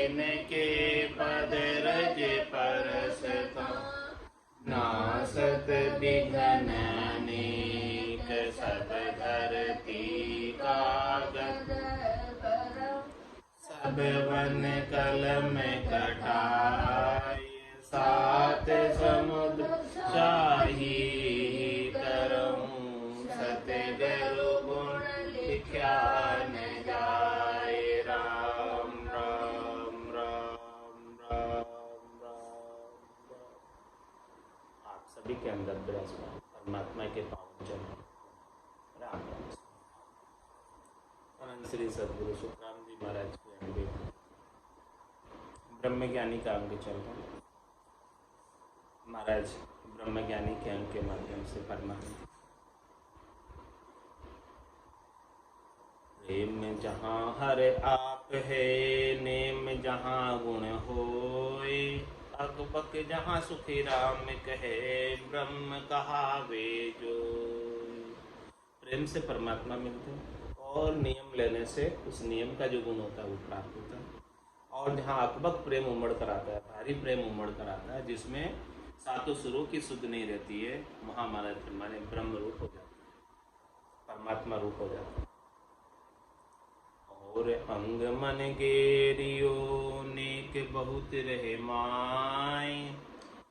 जिनके पद रज परसता, नासत विघ्न अनेक सब धरती कागज, सब वन कलम कटाय, सात समुद्र शाही तरहूँ, सतगुरु गुण लिख्या न जाय। राम राम राम राम राम। आप सभी के अंदर विराजमान परमात्मा के पावन चरण राम राम। अनंत श्री सद्गुरु सुखराम जी महाराज के अंगे ब्रह्मज्ञानी का अंग चल रहा है। महाराज ब्रह्मज्ञानी के अंग के माध्यम से परमात्मा प्रेम जहाँ हर आप है, नेम जहाँ गुण होय, अकबक जहाँ सुखी राम कहे, ब्रह्म कहावे जो। प्रेम से परमात्मा मिलते हैं और नियम लेने से उस नियम का जो गुण होता है वो प्राप्त होता है। और जहाँ अकबक प्रेम उमड़ कर आता है, भारी प्रेम उमड़ कर आता है, जिसमें सातों सुरों की सुध नहीं रहती है, वहाँ महाराज माने ब्रह्म रूप हो जाता है, परमात्मा रूप हो जाता है। और अंग मन गेरियो नेक बहुत रहे माय,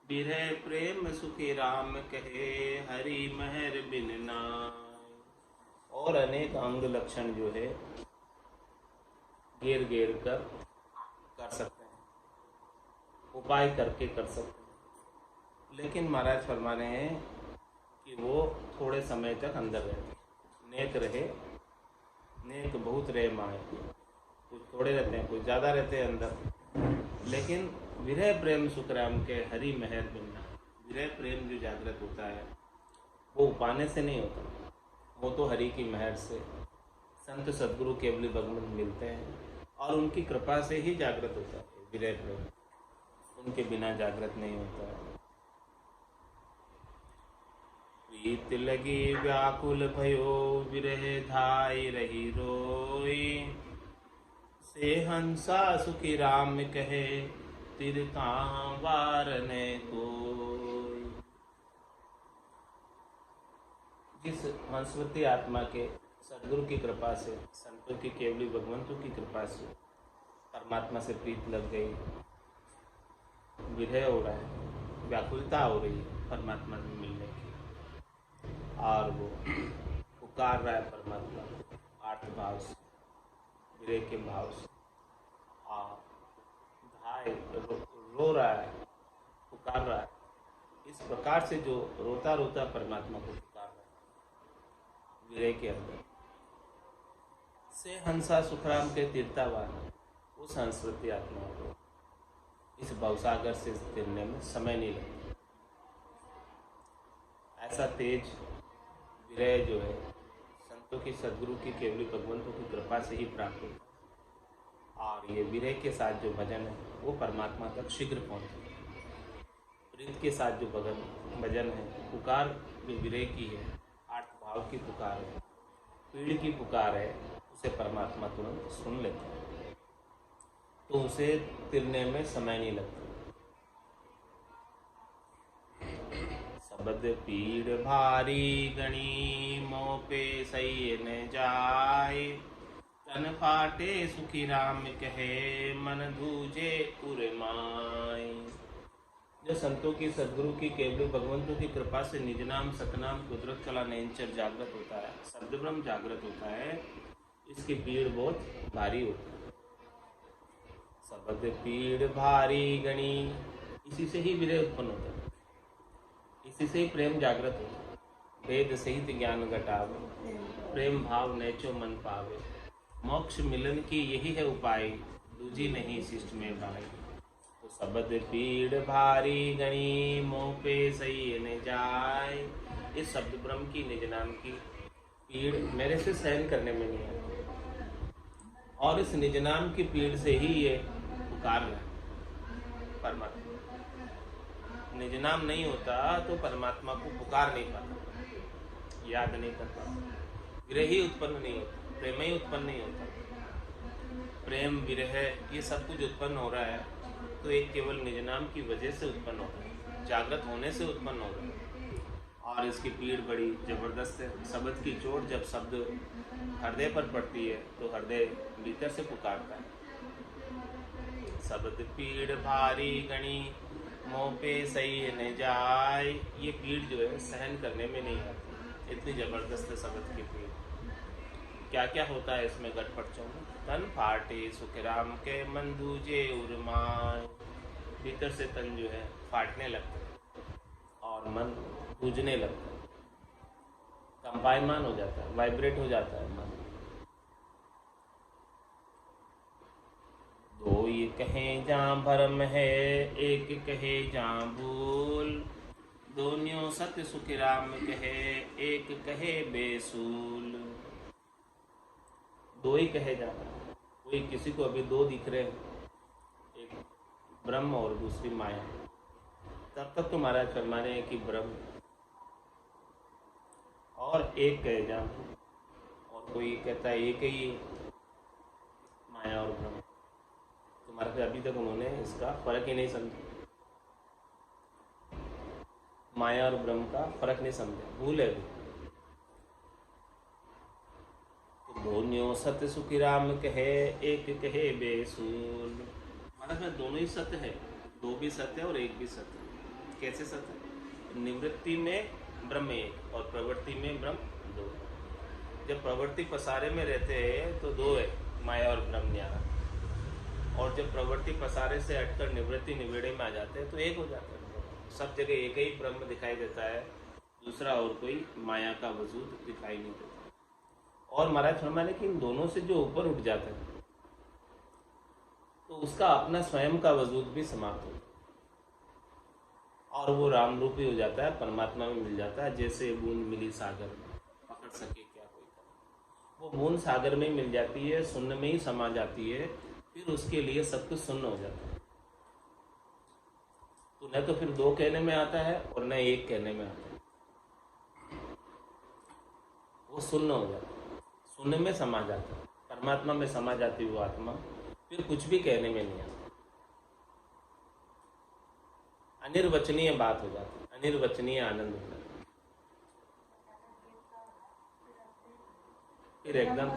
बिरह प्रेम सुखी राम कहे, हरि महर बिन नाय। और अनेक अंग लक्षण जो है घेर घेर कर सकते हैं, उपाय करके कर सकते हैं, लेकिन महाराज फरमा रहे हैं कि वो थोड़े समय तक अंदर रहे। नेक रहे, नेक बहुत रहे माए, कुछ थोड़े रहते हैं, कुछ ज़्यादा रहते हैं अंदर, लेकिन विरह प्रेम सुखराम के हरि महर बिना। विरह प्रेम जो जागृत होता है वो उपाने से नहीं होता, वो तो हरि की महर से संत सद्गुरु केवली भगवान मिलते हैं और उनकी कृपा से ही जागृत होता है विरह प्रेम, उनके बिना जागृत नहीं होता है। प्रीत लगी व्याकुल भयो, विरह धाई रही रोई, से हंसा सुखी राम कहे, तिरता वारने कोई। जिस हंसवती आत्मा के सद्गुरु की कृपा से, संतों की केवली भगवंतों की कृपा से परमात्मा से प्रीत लग गई, विरह हो रहा है, व्याकुलता हो रही है परमात्मा से मिलने की, और वो पुकार रहा है परमात्मा आर्त भाव से, विरह के भाव से, और धाय रो रहा है, पुकार रहा है। इस प्रकार से जो रोता रोता परमात्मा को पुकार रहा है विरह के अंदर, से हंसा सुखराम के तीर्थावान, उस हंसवती आत्मा को इस भवसागर से तिरने में समय नहीं लगता। ऐसा तेज विरह जो है संतों की, सद्गुरु की, केवली भगवंतों की कृपा से ही प्राप्त होता है। और ये विरह के साथ जो भजन है वो परमात्मा तक शीघ्र पहुँचता है। प्रीत के साथ जो भजन है, पुकार जो विरह की है, आर्त भाव की पुकार है, पीड़ की पुकार है, उसे परमात्मा तुरंत सुन लेता है, तो उसे तिरने में समय नहीं लगता। सबद पीड़ भारी गणी, मोह पे सही न जाय, तन फाटे सुखी राम कहे, मन दूजे उर्माय। जो संतों की, सद्गुरु की, केवल भगवंतों की कृपा से निज नाम, सतनाम, कुदरत कला नयनचर जागृत होता है, शब्द ब्रह्म जागृत होता है, इसकी पीड़ बहुत भारी होती है। सबद पीड़ भारी गणी, इसी से ही विरह उत्पन्न होता है, इसी से ही प्रेम जागृत होता है। वेद सहित ज्ञान घटावे, प्रेम भाव नेचो मन पावे, मोक्ष मिलन की यही है उपाय, दूजी नहीं शिष्ट में भाई। तो सबद पीड़ भारी गणी, मोह पे सही न जाय। इस शब्द ब्रह्म की, निज नाम की पीड़ मेरे से सहन करने में नहीं आती, और इस निज नाम की पीड़ से ही ये पुकार रहा है परमात्मा। निज नाम नहीं होता तो परमात्मा को पुकार नहीं पाता, याद नहीं कर पाता, विरह ही उत्पन्न नहीं होता, प्रेम ही उत्पन्न नहीं होता। प्रेम, विरह, ये सब कुछ उत्पन्न हो रहा है तो एक केवल निज नाम की वजह से उत्पन्न हो रहा है, जागृत होने से उत्पन्न हो रहा है। और इसकी पीड़ बड़ी जबरदस्त है। शब्द की चोट जब शब्द हृदय पर पड़ती है तो हृदय भीतर से पुकारता है, शब्द पीड़ भारी गणी मोह पे सही न जाए। ये पीड़ जो है सहन करने में नहीं आती, इतनी जबरदस्त है शब्द की पीड़। क्या क्या होता है इसमें गटपटचों में? तन फाटे सुख राम के मन दूजे उर्माए। भीतर से तन जो है फाटने लगता है और मन दूजने लगता है, कंपायमान हो जाता है, वाइब्रेट हो जाता है मन। दो ये कहें जहाँ भरम है, एक कहे जहाँ भूल। दोनियों सत्य सुख राम कहे, एक कहे बेसूल। दो ही कहे जाना, कोई किसी को अभी दो दिख रहे हैं, एक ब्रह्म और दूसरी माया। तब तक तो महाराज फरमा रहे हैं कि ब्रह्म और एक कहे जाना, और कोई कहता है एक ही माया और ब्रह्म। तुम्हारे से अभी तक उन्होंने इसका फर्क ही नहीं समझा, माया और ब्रह्म का फर्क नहीं समझा, भूल है। तो दोनों सत्य सुखी राम कहे, एक कहे बेसूल। महाराज में दोनों ही सत्य है, दो भी सत्य है और एक भी सत्य है। कैसे सत्य है? निवृत्ति में ब्रह्म एक और प्रवृत्ति में ब्रह्म दो। जब प्रवृत्ति पसारे में रहते हैं तो दो है, माया और ब्रह्म न्यारा। और जब प्रवृत्ति पसारे से हटकर निवृत्ति निवेड़े में आ जाते हैं तो एक हो जाता है। सब जगह एक ही ब्रह्म दिखाई देता है, दूसरा और कोई माया का वजूद दिखाई नहीं देता। और महाराज फरमाने कि इन दोनों से जो ऊपर उठ जाता है तो उसका अपना स्वयं का वजूद भी समाप्त होता है और वो राम रूपी हो जाता है, परमात्मा में मिल जाता है। जैसे बूंद मिली सागर में, पकड़ सके क्या कोई कर। वो बूंद सागर में ही मिल जाती है, शून्य में ही समा जाती है, फिर उसके लिए सब कुछ शून्य हो जाता है। तो न तो फिर दो कहने में आता है और न एक कहने में आता है, वो शून्य हो जाता है, शून्य में समा जाता है, परमात्मा में समा जाती है वो आत्मा, फिर कुछ भी कहने में नहीं आता, अनिर्वचनीय बात हो जाती है, अनिर्वचनीय आनंद हो जाता है। फिर एकदम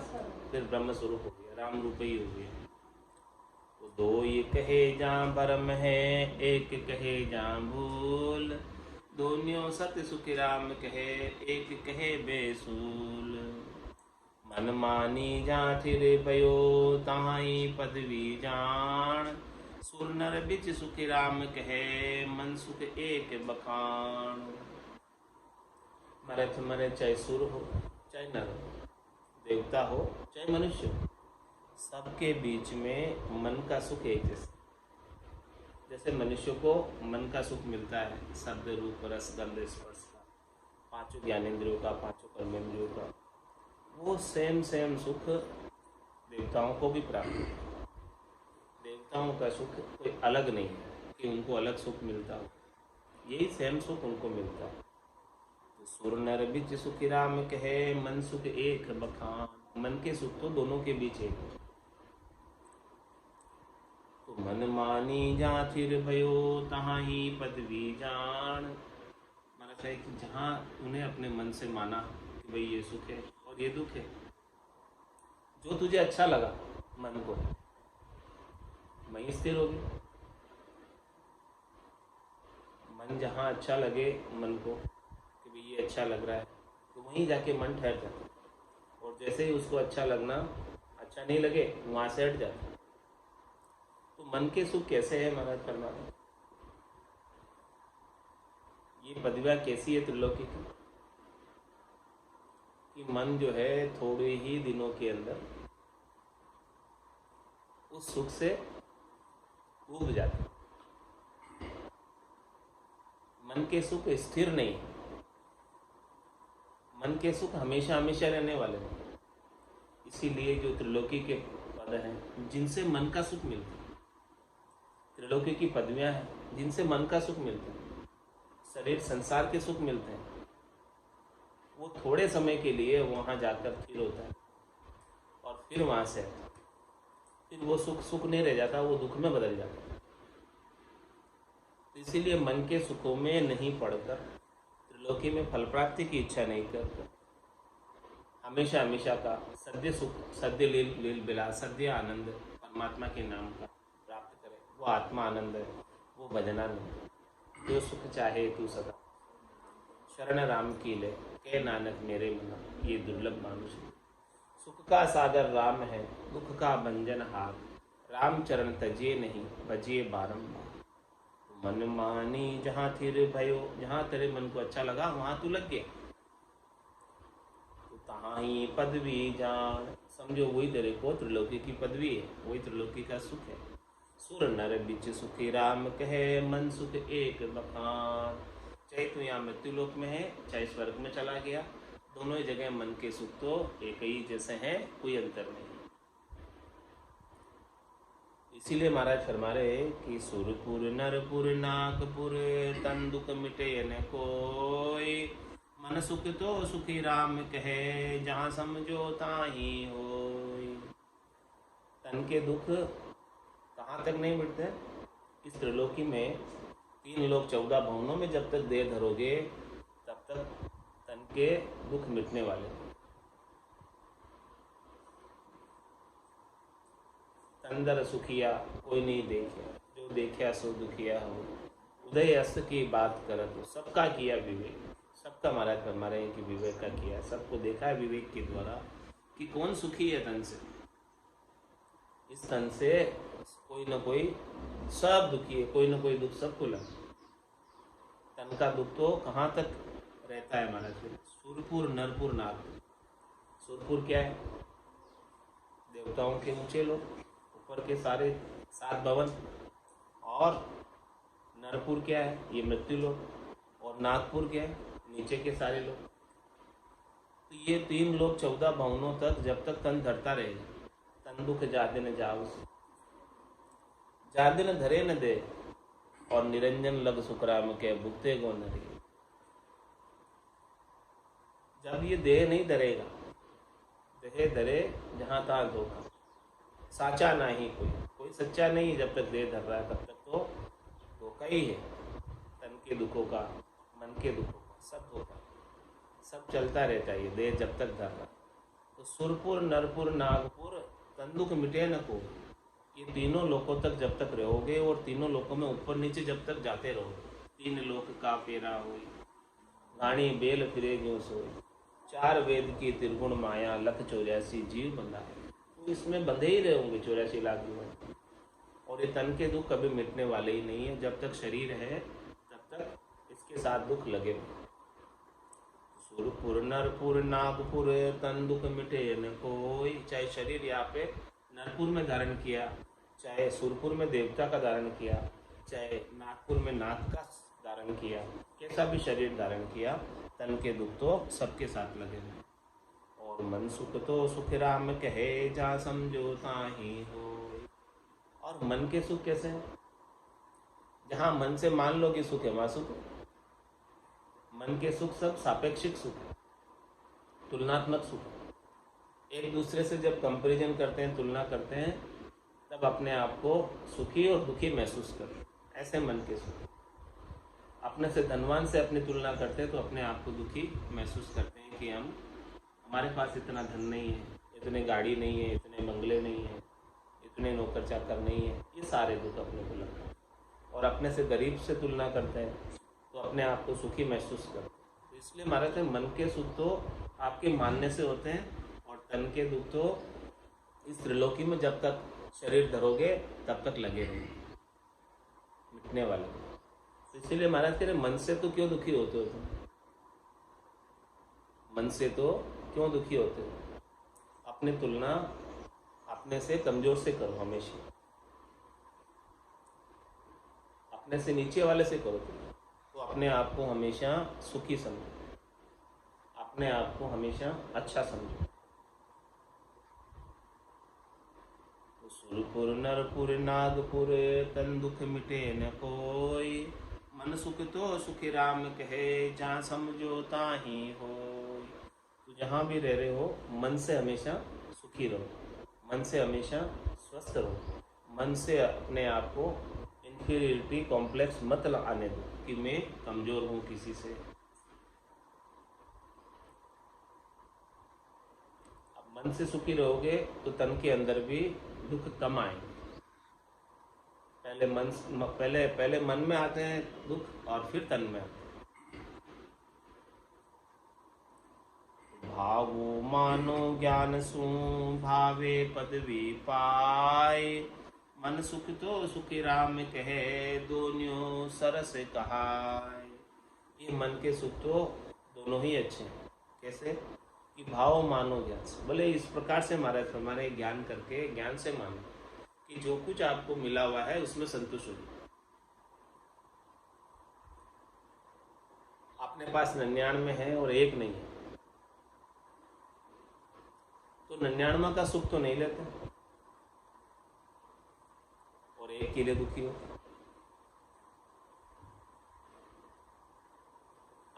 फिर ब्रह्म स्वरूप हो गया, राम रूप ही हो गया। तो दो ये कहे जहाँ भरम है, एक कहे जहाँ भूल। दोनों सत्य सुखी राम कहे, एक कहे बेसूल। मन मानी जहाँ थिर भयो, तहाँ ही पदवी जान। सुर नर बिच सुखी राम कहे, मन सुख एक बखान। मरे मरे चाहे सुर हो चाहे नर हो, देवता हो चाहे मनुष्य हो, सबके बीच में मन का सुख एक जैसे। जैसे मनुष्य को मन का सुख मिलता है, शब्द रूप रस गंध स्पर्श का, पांचों ज्ञानेंद्रियों का, पांचों कर्मेंद्रियों का, वो सेम सुख देवताओं को भी प्राप्त होता है। देवताओं का सुख कोई अलग नहीं है कि उनको अलग सुख मिलता हो, यही सेम सुख उनको मिलता है। तो सुर नर बिच सुखी राम कहे, मन सुख एक बखान। मन के सुख तो दोनों के बीच एक है। तो मन मानी जहाँ थिर भयो, तहाँ ही पदवी जान। माना चाहिए कि जहाँ उन्हें अपने मन से माना कि भाई ये सुख है और ये दुख है, जो तुझे अच्छा लगा मन को, वहीं स्थिर होगी। मन जहाँ अच्छा लगे मन को कि भाई ये अच्छा लग रहा है, तो वहीं जाके मन ठहर जाता है। और जैसे ही उसको अच्छा लगना अच्छा नहीं लगे, वहाँ से हट जाता है। तो मन के सुख कैसे है महाराज फरमा रहे, ये पदवियाँ कैसी है त्रिलोकी की, कि मन जो है थोड़े ही दिनों के अंदर उस सुख से उब जाता है। मन के सुख स्थिर नहीं, मन के सुख हमेशा हमेशा रहने वाले हैं। इसीलिए जो त्रिलोकी के पद हैं जिनसे मन का सुख मिलता है, त्रिलोकी की पदवियां हैं जिनसे मन का सुख मिलता है, शरीर संसार के सुख मिलते हैं, वो थोड़े समय के लिए वहाँ जाकर स्थिर होता है और फिर वहाँ से फिर वो सुख सुख नहीं रह जाता, वो दुख में बदल जाता है। तो इसीलिए मन के सुखों में नहीं पड़कर, त्रिलोकी में फल प्राप्ति की इच्छा नहीं कर, हमेशा हमेशा का सद्य सुख, सद्य लील लील बिला, सद्य आनंद परमात्मा के नाम का प्राप्त करे। वो आत्मा आनंद है, वो भजनानंद। जो सुख चाहे तू सदा, शरण राम की ले, कह नानक मेरे मना, ये दुर्लभ मानुष। सुख का सागर राम है, दुख का भंजन हार, राम चरण तजिए नहीं, भजिए बारंबार। मन मानी जहाँ थिर भयो, जहाँ तेरे मन को अच्छा लगा वहाँ तू लग गया, तो तहाँ ही पदवी जान, समझो वही तेरे को त्रिलोकी की पदवी है, वही त्रिलोकी का सुख है। सुर नर बिच सुखी राम कहे, मन सुख एक बखान। चाहे तू यहाँ मृत्युलोक में है, चाहे स्वर्ग में चला गया, दोनों ही जगह मन के सुख तो एक ही जैसे हैं, कोई अंतर नहीं। इसीलिए महाराज फरमा रहे कि सुरपुर नरपुर नागपुर, तन दुख मिटे न कोई, मन सुख तो सुखी राम कहे, जहाँ समझो ताही होय। तन के दुख कहाँ तक नहीं मिटते? इस त्रिलोकी में 3 लोक 14 भवनों में जब तक देह धरोगे तब तक तन के दुख मिटने वाले। तंदर सुखिया कोई नहीं देखे, जो देखा सो दुखिया हो। उदय अस्त की बात करत, सबका किया विवेक। सबका महाराज फरमा रहे हैं कि विवेक का किया, सबको देखा है विवेक के द्वारा कि कौन सुखी है तन से। इस तन से कोई न कोई, सब दुखी है, कोई न कोई दुख सबको लगा। तन का दुख तो कहाँ तक रहता है महाराज? सुरपुर नरपुर नागपुर। सुरपुर क्या है? देवताओं के ऊंचे लोग, ऊपर के सारे 7 भवन। और नरपुर क्या है? ये मृत्यु लोग। और नागपुर क्या है? नीचे के सारे लोग। तो ये 3 लोग 14 भवनों तक जब तक तन धरता रहेगा, तन दुख जादे न जाओ, जादे न धरे न दे, और निरंजन लग सुखराम के भुगते गो नरे। जब ये देह नहीं धरेगा, देह धरे जहाँ तहाँ धोखा, साचा ना ही कोई सच्चा नहीं। जब तक देह धर रहा है तब तक तो धोखा ही है। तन के दुखों का, मन के दुखों का, सब धोखा, सब चलता रहता है ये देह जब तक धर रहा। तो सुरपुर नरपुर नागपुर, तन दुख मिटे न को। ये तीनों लोकों तक जब तक रहोगे, और तीनों लोकों में ऊपर नीचे जब तक जाते रहोगे। 3 लोक का फेरा हुई, गाणी बेल फिरे ज्यों सोई। 4 वेद की त्रिगुण माया, लख 84 जीव बंधा है। तो इसमें बंधे ही रहोगे 84 लाख जीवन। और ये तन के दुख कभी मिटने वाले ही नहीं है। जब तक शरीर है तब तक इसके साथ दुख लगे। सुरपुर नरपुर नागपुर, तन दुख मिटे न कोई। चाहे शरीर यहाँ पे नरपुर में धारण किया, चाहे सुरपुर में देवता का धारण किया, चाहे नागपुर में नाग का धारण किया, कैसा भी शरीर धारण किया, तन के दुख तो सबके साथ लगे हैं। और मन सुख तो सुख राम कहे, जा समझो ताही हो। और मन के सुख कैसे हैं? जहाँ मन से मान लो कि सुख है, वहाँ सुख है। मन के सुख सब सापेक्षिक सुख है, तुलनात्मक सुख है। एक दूसरे से जब कंपैरिजन करते हैं, तुलना करते हैं, तब अपने आप को सुखी और दुखी महसूस करते हैं। ऐसे मन के सुख। अपने से धनवान से अपनी तुलना करते हैं तो अपने आप को दुखी महसूस करते हैं कि हमारे पास इतना धन नहीं है, इतने गाड़ी नहीं है, इतने बंगले नहीं है, इतने नौकर चाकर नहीं है। ये सारे दुख अपने को लगते हैं। और अपने से गरीब से तुलना करते हैं तो अपने आप को सुखी महसूस करते हैं। तो इसलिए महाराज मन के सुख तो आपके मानने से होते हैं, और तन के दुख तो इस त्रिलोकी में जब तक शरीर धरोगे तब तक लगे रहेंगे, मिटने वाले। तो इसीलिए महाराज कह रहे मन से तो क्यों दुखी होते हो तुम? मन से तो क्यों दुखी होते हो? अपनी तुलना अपने से कमजोर से करो हमेशा, अपने से नीचे वाले से करो तो अपने आप को हमेशा सुखी समझो, अपने आप को हमेशा अच्छा समझो। तो सुरपुर नरपुर नागपुर, तन दुख मिटे न कोई। मन सुख तो सुखी राम कहे, जहाँ समझो ताही हो। तो जहाँ भी रह रहे हो मन से हमेशा सुखी रहो, मन से हमेशा स्वस्थ रहो। मन से अपने आप को इन्फीरियरिटी कॉम्प्लेक्स मत आने दो कि मैं कमज़ोर हूँ किसी से। अब मन से सुखी रहोगे तो तन के अंदर भी दुख कम आएंगे। पहले मन में आते हैं दुख और फिर तन में आते हैं। भावो मानो ज्ञान सु भावे पदवी पाए, मन सुख तो सुखी राम कहे दोनों सरस कहाय। ये मन के सुख तो दोनों ही अच्छे हैं। कैसे कि भाव मानो ज्ञान से, बोले इस प्रकार से हमारे ज्ञान करके, ज्ञान से मानो कि जो कुछ आपको मिला हुआ है उसमें संतुष्ट हो। अपने पास 99 है और एक नहीं है तो 99 का सुख तो नहीं लेते और एक के लिए दुखी हो।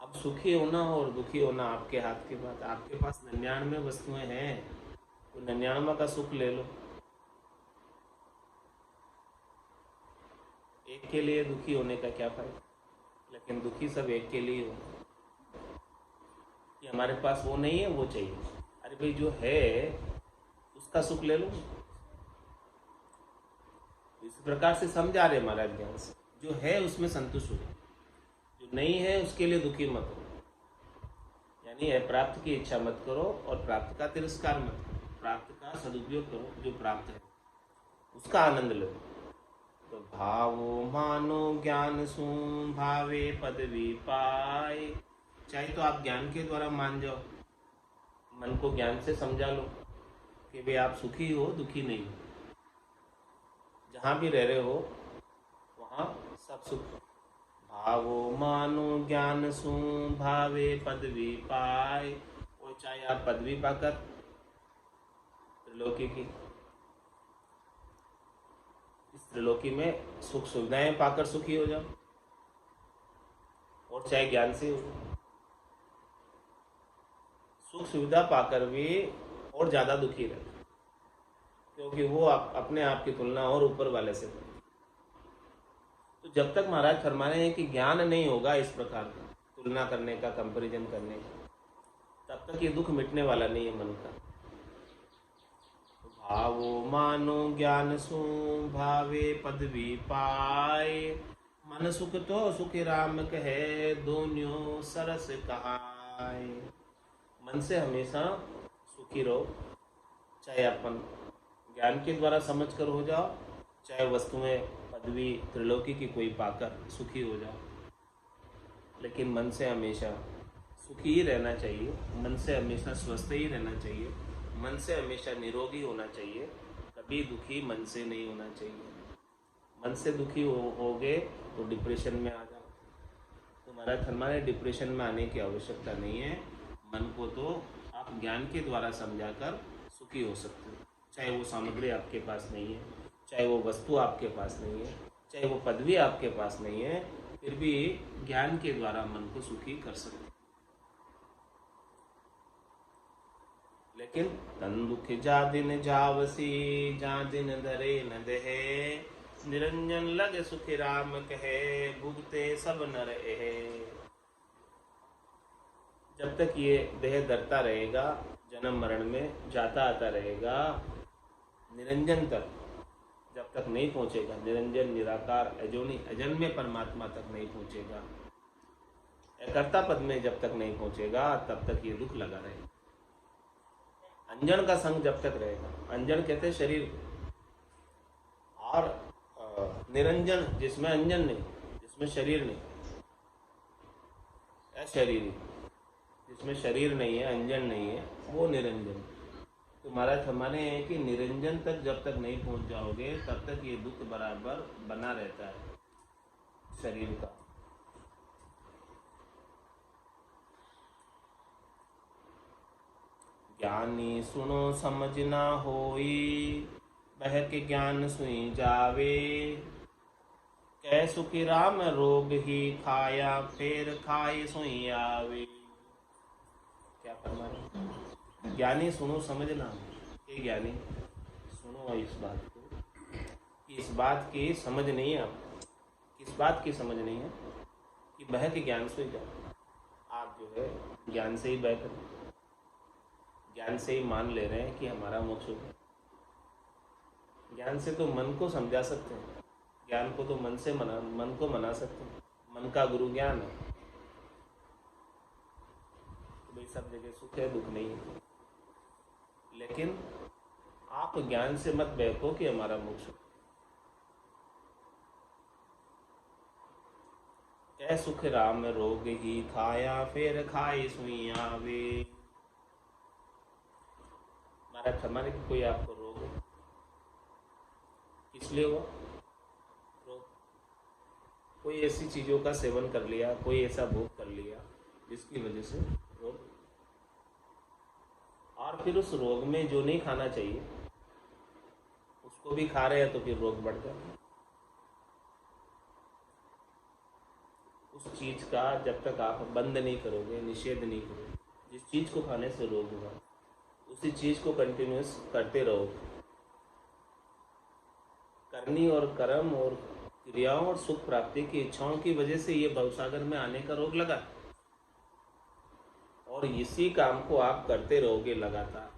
अब सुखी होना और दुखी होना आपके हाथ की बात। आपके पास 99 वस्तुएं हैं तो 99 का सुख ले लो। एक के लिए दुखी होने का क्या फायदा। लेकिन दुखी सब एक के लिए हो कि हमारे पास वो नहीं है, वो चाहिए। अरे भाई जो है उसका सुख ले लो। इस प्रकार से समझा रहे महाराज ज्ञान से, जो है उसमें संतुष्ट हो, जो नहीं है उसके लिए दुखी मत हो। यानी प्राप्त की इच्छा मत करो और प्राप्त का तिरस्कार मत करो। प्राप्त का सदुपयोग करो, जो प्राप्त है उसका आनंद लो। तो भावो मानो ज्ञान सु भावे पदवी पाए। चाहे तो आप ज्ञान के द्वारा मान जाओ, मन को ज्ञान से समझा लो कि भाई आप सुखी हो, दुखी नहीं हो। जहाँ भी रह रहे हो वहाँ सब सुख। भावो मानो ज्ञान सु भावे पदवी पाए। और चाहे आप पदवी पाकर त्रिलोकी की, इस त्रिलोकी में सुख सुविधाएं पाकर सुखी हो जाओ, और चाहे ज्ञान से हो जाओ। सुख सुविधा पाकर भी और ज़्यादा दुखी रहते, क्योंकि वो अपने आप की तुलना और ऊपर वाले से करते। तो जब तक महाराज फरमा रहे हैं कि ज्ञान नहीं होगा इस प्रकार का तुलना करने का, कंपैरिजन करने का, तब तक ये दुख मिटने वाला नहीं है मन का। भावो मानो ज्ञान सु भावे पदवी पाए, मन सुख तो सुखी राम कहे दोनों सरस कहाय। मन से हमेशा सुखी रहो, चाहे अपन ज्ञान के द्वारा समझ कर हो जाओ, चाहे वस्तुएं पदवी त्रिलोकी की कोई पाकर सुखी हो जाओ। लेकिन मन से हमेशा सुखी ही रहना चाहिए, मन से हमेशा स्वस्थ ही रहना चाहिए, मन से हमेशा निरोगी होना चाहिए। कभी दुखी मन से नहीं होना चाहिए। मन से दुखी होगे तो डिप्रेशन में आ जाओ। तो महाराज हमारे डिप्रेशन में आने की आवश्यकता नहीं है। मन को तो आप ज्ञान के द्वारा समझाकर सुखी हो सकते हो। चाहे वो सामग्री आपके पास नहीं है, चाहे वो वस्तु आपके पास नहीं है, चाहे वो पदवी आपके पास नहीं है, फिर भी ज्ञान के द्वारा मन को सुखी कर सकते। लेकिन तन दुख जा दिन जावसी, जा दिन धरे न दहे, निरंजन लग सुखी राम कहे भुगते सब नर एहे। जब तक ये देह धरता रहेगा, जन्म मरण में जाता आता रहेगा, निरंजन तक जब तक नहीं पहुंचेगा, निरंजन निराकार अजोनी अजन्मे परमात्मा तक नहीं पहुंचेगा, कर्ता पद में जब तक नहीं पहुंचेगा, तब तक ये दुख लगा रहेगा। अंजन का संग जब तक रहेगा, अंजन कहते हैं शरीर, और निरंजन जिसमें अंजन नहीं, जिसमें शरीर नहीं, अशरीरी जिसमें शरीर नहीं है, अंजन नहीं है, वो निरंजन। तो महाराज हमारे हैं कि निरंजन तक जब तक नहीं पहुंच जाओगे, तब तक ये दुख बराबर बना रहता है शरीर का। ज्ञानी सुनो समझ ना होई, बह के ज्ञान सुई जावे, कै सुखी राम रोग ही खाया, फिर खाए सुई आवे। क्या फरमा रहे? ज्ञानी सुनो समझ ना हो। ये ज्ञानी सुनो इस बात को कि इस बात की समझ नहीं है आपको, किस बात की समझ नहीं है कि बह के ज्ञान से ही जाओ। आप जो है ज्ञान से ही बह कर, ज्ञान से ही मान ले रहे हैं कि हमारा मोक्ष होगा। ज्ञान से तो मन को समझा सकते हैं, ज्ञान को तो मन को मना सकते हैं। मन का गुरु ज्ञान है। तो भाई सब जगह सुख है, दुख नहीं है। लेकिन आप ज्ञान से मत बहको कि हमारा मोक्ष हो। कै सुख राम रोग ही खाया, फिर खाए सुई आवे। महाराज हमारे की कोई आपको रोग है, इसलिए हुआ रोग। कोई ऐसी चीजों का सेवन कर लिया, कोई ऐसा भोग कर लिया जिसकी वजह से रोग, और फिर उस रोग में जो नहीं खाना चाहिए उसको भी खा रहे हैं, तो फिर रोग बढ़ जाता। उस चीज का जब तक आप बंद नहीं करोगे, निषेध नहीं करोगे, जिस चीज को खाने से रोग हुआ उसी चीज को कंटिन्यूस करते रहोगे। करनी और कर्म और क्रियाओं और सुख प्राप्ति की इच्छाओं की वजह से ये भवसागर में आने का रोग लगा, और इसी काम को आप करते रहोगे लगातार,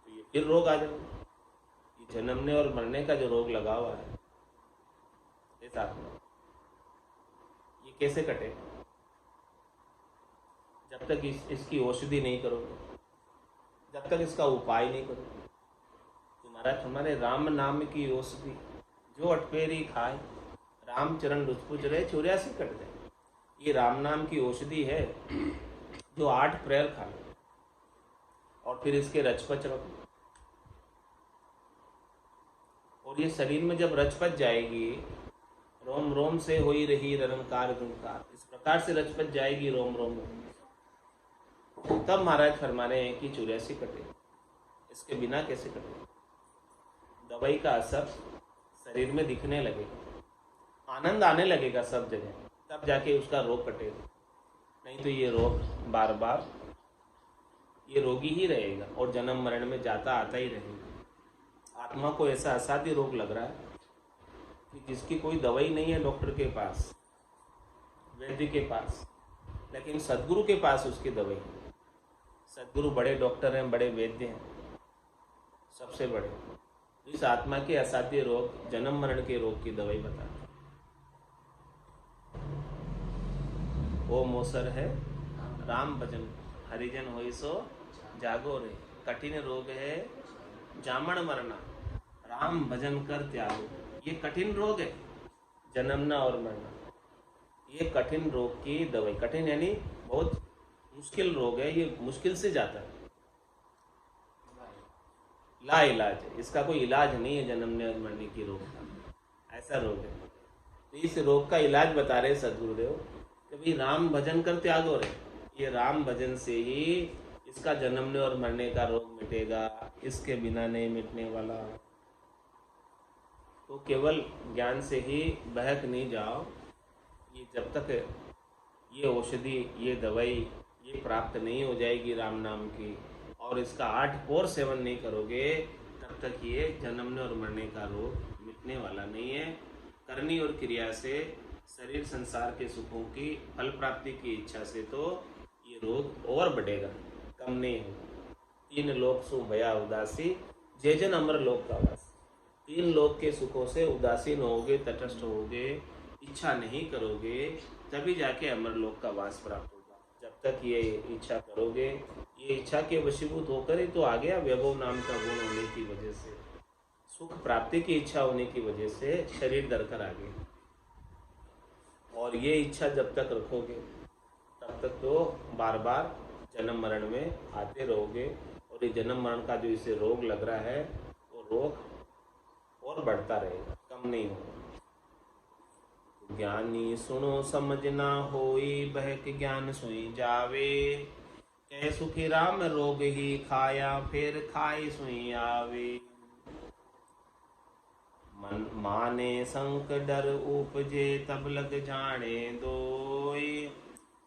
तो ये फिर रोग आ जाएगा। ये जन्मने और मरने का जो रोग लगा हुआ है इस आत्मा, ये कैसे कटेगा? जब तक इसकी औषधि नहीं करोगे, जब तक इसका उपाय नहीं करोगे। तुम्हारा हमारे राम नाम की औषधि, जो अटपेरी खाए राम चरण रुचपुच रहे 84 कट जाए। ये राम नाम की औषधि है जो 8 अप्रैल खा लो और फिर इसके रचपच रखो, और ये शरीर में जब रचपच जाएगी, रोम रोम से हो ही रही निरंकार गुणकार, इस प्रकार से रचपच जाएगी रोम रोम में, तब महाराज फरमा रहे हैं कि 84 कटे। इसके बिना कैसे कटे? दवाई का असर शरीर में दिखने लगेगा, आनंद आने लगेगा सब जगह, तब जाके उसका रोग कटेगा। नहीं तो ये रोग बार बार ये रोगी ही रहेगा और जन्म मरण में जाता आता ही रहेगा। आत्मा को ऐसा असाध्य रोग लग रहा है कि जिसकी कोई दवाई नहीं है डॉक्टर के पास, वैद्य के पास, लेकिन सद्गुरु के पास उसकी दवाई है। सद्गुरु बड़े डॉक्टर हैं, बड़े वैद्य हैं, सबसे बड़े। इस आत्मा के असाध्य रोग, जन्म मरण के रोग की दवाई बताते। वो मोसर है राम भजन, हरिजन होई सो जागो रे। कठिन रोग है जामण मरना, राम भजन कर त्यागो। ये कठिन रोग है, जन्मना और मरना। ये कठिन रोग की दवाई, कठिन यानी बहुत मुश्किल रोग है, ये मुश्किल से जाता है, ला इलाज है, इसका कोई इलाज नहीं है। जन्मने और मरने की रोग का ऐसा रोग है। तो इस रोग का इलाज बता रहे सदगुरुदेव कि भाई राम भजन कर त्यागो रे। ये राम भजन से ही इसका जन्मने और मरने का रोग मिटेगा, इसके बिना नहीं मिटने वाला। तो केवल ज्ञान से ही बहक नहीं जाओ। ये जब तक ये औषधि, ये दवाई ये प्राप्त नहीं हो जाएगी राम नाम की, और इसका 8 पोर सेवन नहीं करोगे, तब तक ये जन्मने और मरने का रोग मिटने वाला नहीं है। करनी और क्रिया से, शरीर संसार के सुखों की फल प्राप्ति की इच्छा से तो ये रोग और बढ़ेगा, कम नहीं होगा। 3 लोक सु भया उदासी, जे जन अमर लोक का वास। 3 लोक के सुखों से उदासीन होगे, तटस्थ होगे, इच्छा नहीं करोगे, तभी जाके अमर लोक का वास प्राप्त होगा। जब तक ये इच्छा करोगे, ये इच्छा के वशीभूत होकर ही तो आ गया वैभव नाम का गुण होने की वजह से, सुख प्राप्ति की इच्छा होने की वजह से शरीर धरकर आ गया। और ये इच्छा जब तक रखोगे तब तक तो बार बार जन्म मरण में आते रहोगे, और ये जन्म मरण का जो इसे रोग लग रहा है वो रोग और बढ़ता रहेगा, कम नहीं होगा। ज्ञानी सुनो समझना होई, बहक ज्ञान सोई जावे। कै सुखी राम रोग ही खाया, फिर खाई सुई आवे। मन माने संक डर उपजे, तब लग जाने दोई।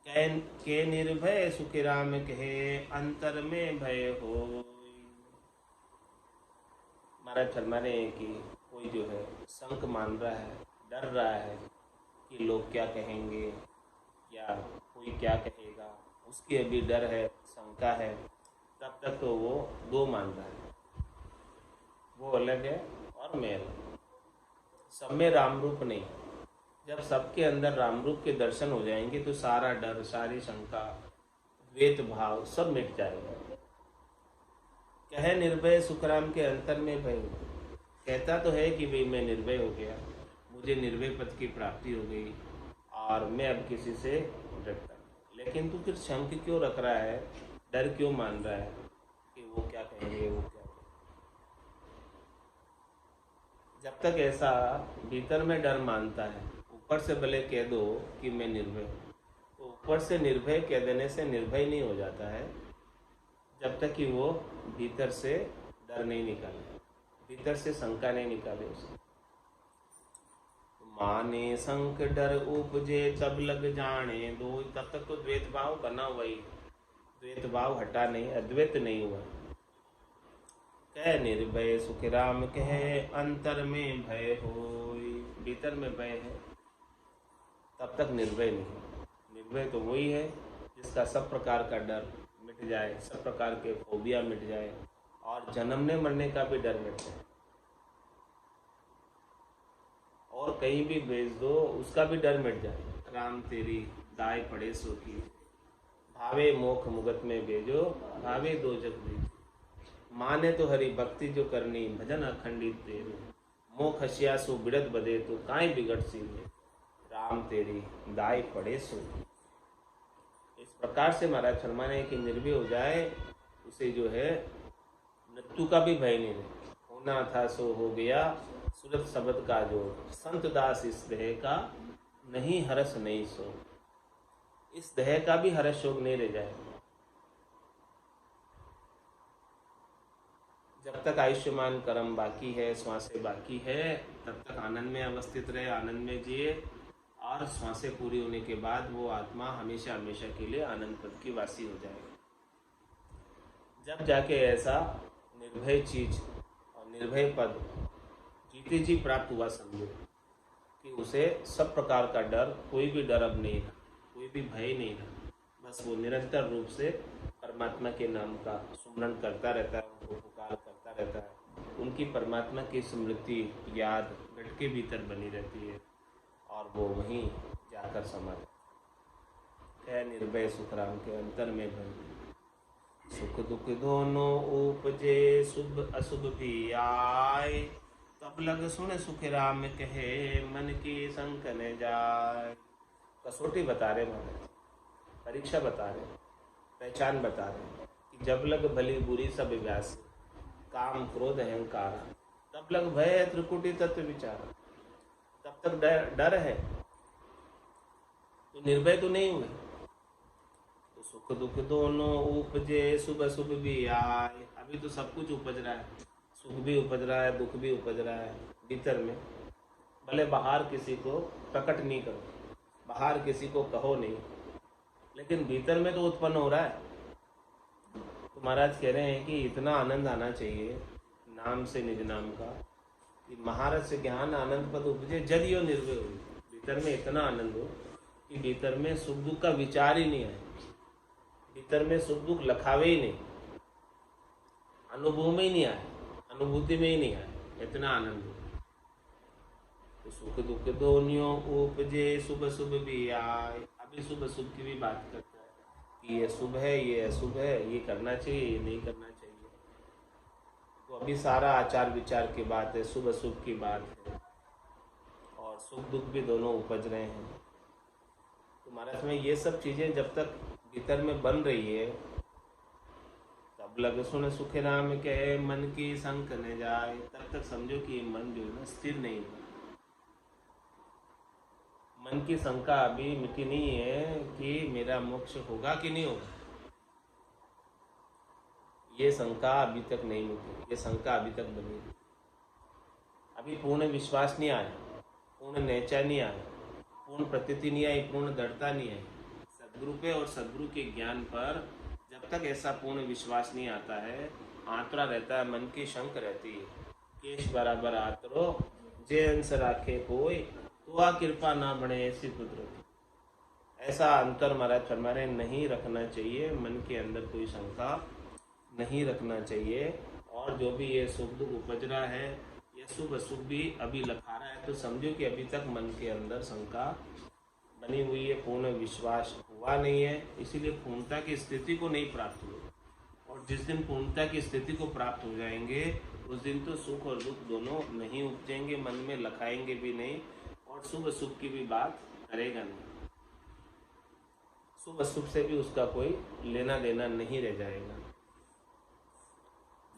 के निर्भय सुखी राम कहे, अंतर में भय होई। महाराज फरमा रहे हैं कि कोई जो है शंक मान रहा है, डर रहा है कि लोग क्या कहेंगे या कोई क्या कहेगा, उसकी अभी डर है, शंका है, तब तक तो वो दो मान रहा है, वो अलग है और मैं अलग। सब में राम रूप नहीं। जब सबके अंदर राम रूप के दर्शन हो जाएंगे तो सारा डर, सारी शंका, द्वैत भाव सब मिट जाएगा। कहे निर्भय सुखराम के अंतर में भय। कहता तो है कि भाई मैं निर्भय हो गया, मुझे निर्भय पद की प्राप्ति हो गई और मैं अब किसी से डरता नहीं। लेकिन तू फिर शंक क्यों रख रहा है, डर क्यों मान रहा है कि वो क्या कहेंगे, वो क्या कहेंगे? जब तक ऐसा भीतर में डर मानता है, ऊपर से भले कह दो कि मैं निर्भय हूँ, तो ऊपर से निर्भय कह देने से निर्भय नहीं हो जाता है जब तक कि वो भीतर से डर नहीं निकाले, भीतर से शंका नहीं निकाले उसे। माने शंक डर उपजे तब लग जाने दो, तब तक तो द्वैत भाव बना हुआ ही, द्वैत भाव हटा नहीं, अद्वैत नहीं हुआ। कह निर्भय सुख राम कहे अंतर में भय होई, भीतर में भय है तब तक निर्भय नहीं। निर्भय तो वही है जिसका सब प्रकार का डर मिट जाए, सब प्रकार के फोबिया मिट जाए और जन्मने मरने का भी डर मिट जाए, और कहीं भी भेज दो उसका भी डर मिट जाए। राम तेरी दाय पड़े सो की, भावे मोख मुगत में भेजो, भावे दो जग भेजो। माने तो हरि भक्ति जो करनी, भजन अखंडित तेरे, मोख हसिया सो बिड़त बदे तो काई बिगड़ सी में, राम तेरी दाय पड़े सो। इस प्रकार से महाराज फरमाने कि निर्भय हो जाए, उसे जो है मृत्यु का भी भय नहीं रहे। होना था सो हो गया, सूरत शब्द का जो संत दास इस देह का नहीं हरस नहीं सो, इस देह का भी हर्ष शोक नहीं रह जाए। जब तक आयुष्मान कर्म बाकी है, श्वासें बाकी है, तब तक आनंद में अवस्थित रहे, आनंद में जिए, और श्वासें पूरी होने के बाद वो आत्मा हमेशा हमेशा के लिए आनंद पद की वासी हो जाएगी। जब जाके ऐसा निर्भय चीज और निर्भय पद जीते जी प्राप्त हुआ, समझो कि उसे सब प्रकार का डर, कोई भी डर अब नहीं रहा, कोई भी भय नहीं रहा, बस वो निरंतर रूप से परमात्मा के नाम का सुमरण करता रहता है, उनको पुकार करता रहता है। उनकी परमात्मा की स्मृति याद घट के भीतर बनी रहती है और वो वहीं जाकर समा जाता है। निर्भय सुखराम के अंतर में भय, सुख दुख दोनों उपजे, शुभ अशुभ भी आए, तब लग सुन सुख राम कहे मन की शंक न जाए। कसौटी बता रहे महाराज, परीक्षा बता रहे, पहचान बता रहे कि जब लग भली बुरी सब व्यास, काम क्रोध अहंकार, तब लग भय है त्रिकुटी तत्व विचार। तब तक डर है तो निर्भय तो नहीं हुए। तो सुख दुख दोनों उपजे, शुभ अशुभ भी आए। अभी तो सब कुछ उपज रहा है, सुख भी उपज रहा है, दुख भी उपज रहा है भीतर में। भले बाहर किसी को प्रकट नहीं करो, बाहर किसी को कहो नहीं, लेकिन भीतर में तो उत्पन्न हो रहा है। तो महाराज कह रहे हैं कि इतना आनंद आना चाहिए नाम से, निज नाम का, कि महारस ज्ञान आनंद पद उपजे जद यो निर्भय हो। भीतर में इतना आनंद हो कि भीतर में सुख दुख का विचार ही नहीं आए, भीतर में सुख दुख लखावे ही नहीं, अनुभव में ही नहीं आए, अनुभूति में ही नहीं आए, इतना आनंद हो। तो सुख दुख दोनों उपजे, शुभ शुभ भी आए। अभी शुभ शुभ की भी बात करता है कि ये शुभ है, ये अशुभ है, ये करना चाहिए, ये नहीं करना चाहिए। तो अभी सारा आचार विचार की बात है, शुभ अशुभ की बात है, और सुख दुख भी दोनों उपज रहे हैं। तो महाराज में ये सब चीजें जब तक भीतर में बन रही है, तब लग सुन सुख राम कहे मन की शंक न जाए। तब तक समझो कि ये मन जो है ना स्थिर नहीं है, मन की शंका अभी मिटी नहीं है कि मेरा मोक्ष होगा कि नहीं होगा। ये शंका अभी तक नहीं मिटी, ये शंका अभी तक बनी है। अभी पूर्ण विश्वास नहीं आया, पूर्ण नेचा नहीं आया, पूर्ण प्रतीति नहीं आई, पूर्ण दृढ़ता नहीं आई। सदगुरु पे और सदगुरु के ज्ञान पर जब तक ऐसा पूर्ण विश्वास नहीं आता है, आंतरा रहता है, मन की शंक रहती है, केश बराबर आतरो, जे अंश राखे कोई, तो आ कृपा ना बने ऐसी कुदरत। ऐसा अंतर महाराज फरमाने नहीं रखना चाहिए, मन के अंदर कोई शंका नहीं रखना चाहिए। और जो भी ये सुख दुख उपज रहा है, ये शुभ अशुभ भी अभी लखा रहा है, तो समझो कि अभी तक मन के अंदर शंका बनी हुई है, पूर्ण विश्वास हुआ नहीं है, इसीलिए पूर्णता की स्थिति को नहीं प्राप्त हुई। और जिस दिन पूर्णता की स्थिति को प्राप्त हो जाएंगे, उस दिन तो सुख और दुख दोनों नहीं उपजेंगे, मन में लखाएंगे भी नहीं, और शुभ अशुभ की भी बात करेगा नहीं। शुभ अशुभ से भी उसका कोई लेना देना नहीं रह जाएगा।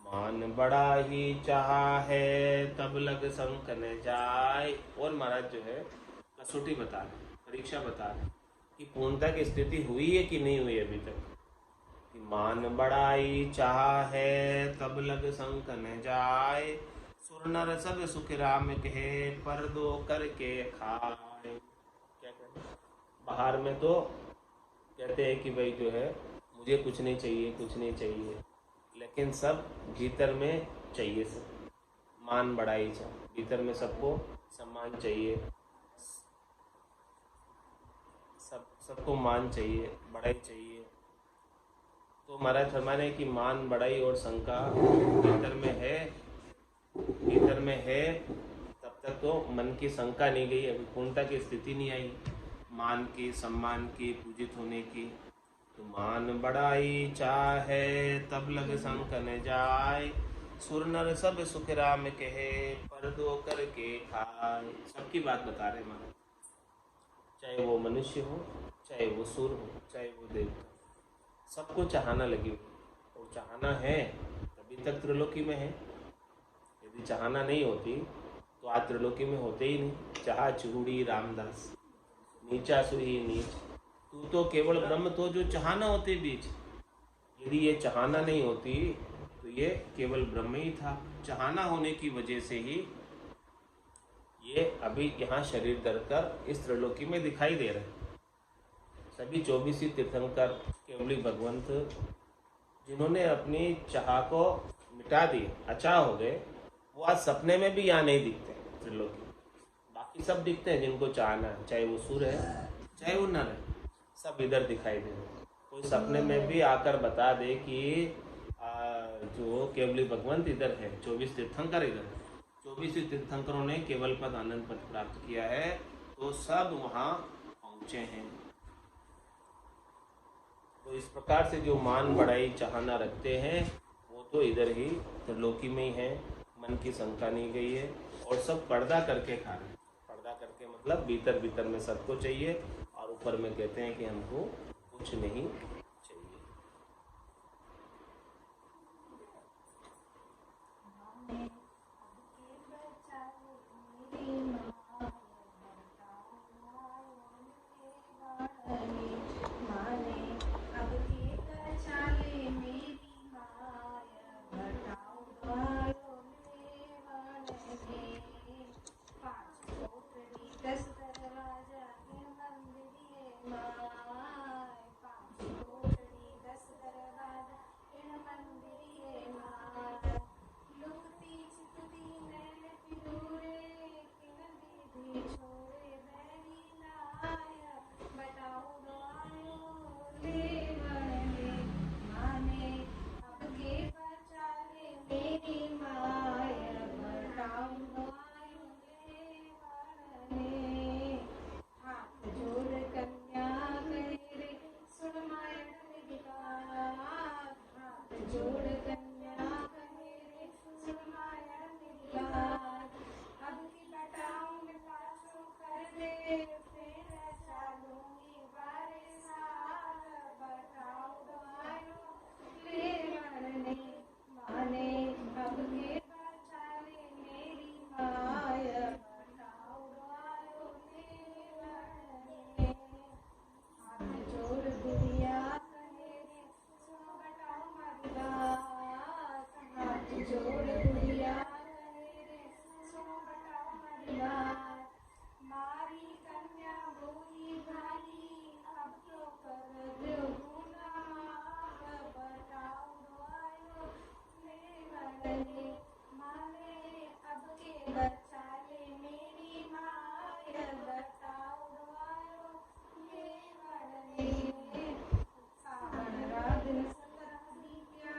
मान बड़ा ही चाहा है, तब लग संक न जाए। और महाराज जो है कसौटी बता रहे, परीक्षा बता रहे कि पूर्णता की स्थिति हुई है कि नहीं हुई अभी तक। कि मान बड़ाई चाहा है, तब लग संक न जाए। सुर नर सब सुख राम कहे, पर दो करके खाए। क्या कहते, बाहर में तो कहते हैं कि भाई जो है मुझे कुछ नहीं चाहिए, कुछ नहीं चाहिए, लेकिन सब भीतर में चाहिए। सब मान बढ़ाई चाहिए, भीतर में सबको सम्मान चाहिए, सबको मान चाहिए, बढ़ाई चाहिए। तो महाराज फरमाने कि मान बढ़ाई और शंका भीतर में है, तब तक तो मन की शंका नहीं गई, अभी पूर्णता की स्थिति नहीं आई मान की, सम्मान की, पूजित होने की। तो मान बढ़ाई चाहे, तब लग संक न जाए। सुर नर सब सुख राम कहे, पर दो करके खाए। सबकी बात बता रहे महाराज, चाहे वो मनुष्य हो, चाहे वो सुर हो, चाहे वो देवता, सबको चाहना लगी हुई। और चाहना है तभी तक त्रिलोकी में है, यदि चाहना नहीं होती तो आज त्रिलोकी में होते ही नहीं। चाहा चूड़ी रामदास, नीचा सुही नीच, तू तो केवल ब्रह्म तो जो चाहना होते बीच। यदि ये चाहना नहीं होती तो ये केवल ब्रह्म ही था। चाहना होने की वजह से ही ये अभी यहाँ शरीर धरकर इस त्रिलोकी में दिखाई दे रहे हैं। सभी 24 तीर्थंकर केवली भगवंत जिन्होंने अपनी चाह को मिटा दी, अचाह हो गए, वो आज सपने में भी यहाँ नहीं दिखते त्रिलोकी। बाकी सब दिखते हैं जिनको चाहना है, चाहे वो सुर है चाहे वो नर है, सब इधर दिखाई दे रहे। कोई सपने में भी आकर बता दे कि जो केवली भगवंत इधर है, 24 तीर्थंकर इधर है, 24 तीर्थंकरों ने केवल पद आनंद पद प्राप्त किया है, तो सब वहाँ पहुँचे हैं। तो इस प्रकार से जो मान बढ़ाई चाहना रखते हैं वो तो इधर ही त्रिलोकी में ही है, मन की शंका नहीं गई है। और सब पर्दा करके खा रहे हैं। पर्दा करके मतलब भीतर भीतर में सबको चाहिए, और ऊपर में कहते हैं कि हमको कुछ नहीं चाहिए। बचा ले मेरी माय बताओ द्वारो ये वरने सावन राधन सतत दीप्या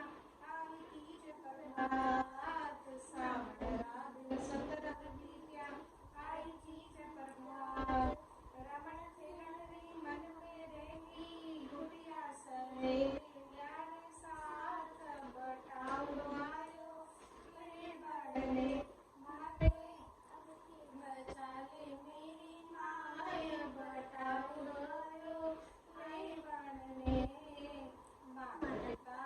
आई तीज प्रभात सावन राधन सतत दीप्या आई तीज प्रभात रमण फिरण रे मन में रही गुड़िया सरे ज्ञान साथ बटाओ आयो ये बड़ने मारे बचा ले मेरी माय बटाओ आयो ये बड़ने माता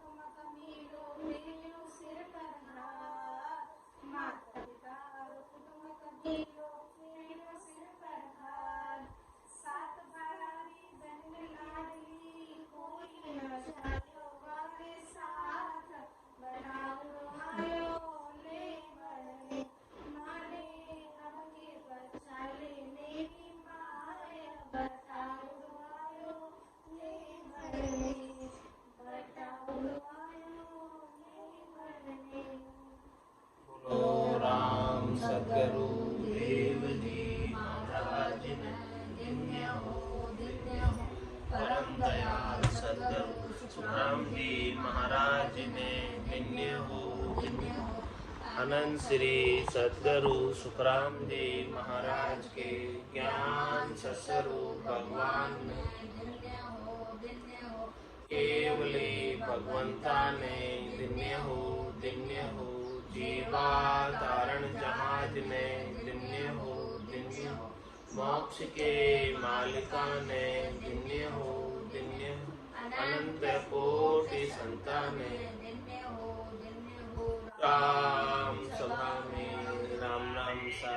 तुम कमीलो मेलो सिर पर हाथ माता पिता तुम कमीलो मेलो सिर पर हाथ सात बारारी बहन लाडली कोई न जायो वाले साथ बढ़ाओ आयो ले बड़े मारे अब के बचा ले मेरी माय बताओ आयो ले बड़े बताओ आयो ले बड़े बोलो राम सद्गुरु देव जी महाराज ने धन्य हो परम दयाल सद्गुरु सुखराम जी महाराज ने धन्य हो अनंत श्री सद्गुरु सुखराम जी महाराज के ज्ञान सत्स्वरूप भगवान ने केवली भगवंता ने धन्य हो जीवा तारण जहाज ने धन्य हो मोक्ष के मालिका ने धन्य हो अनंत कोटि संताने राम सभा में राम राम सा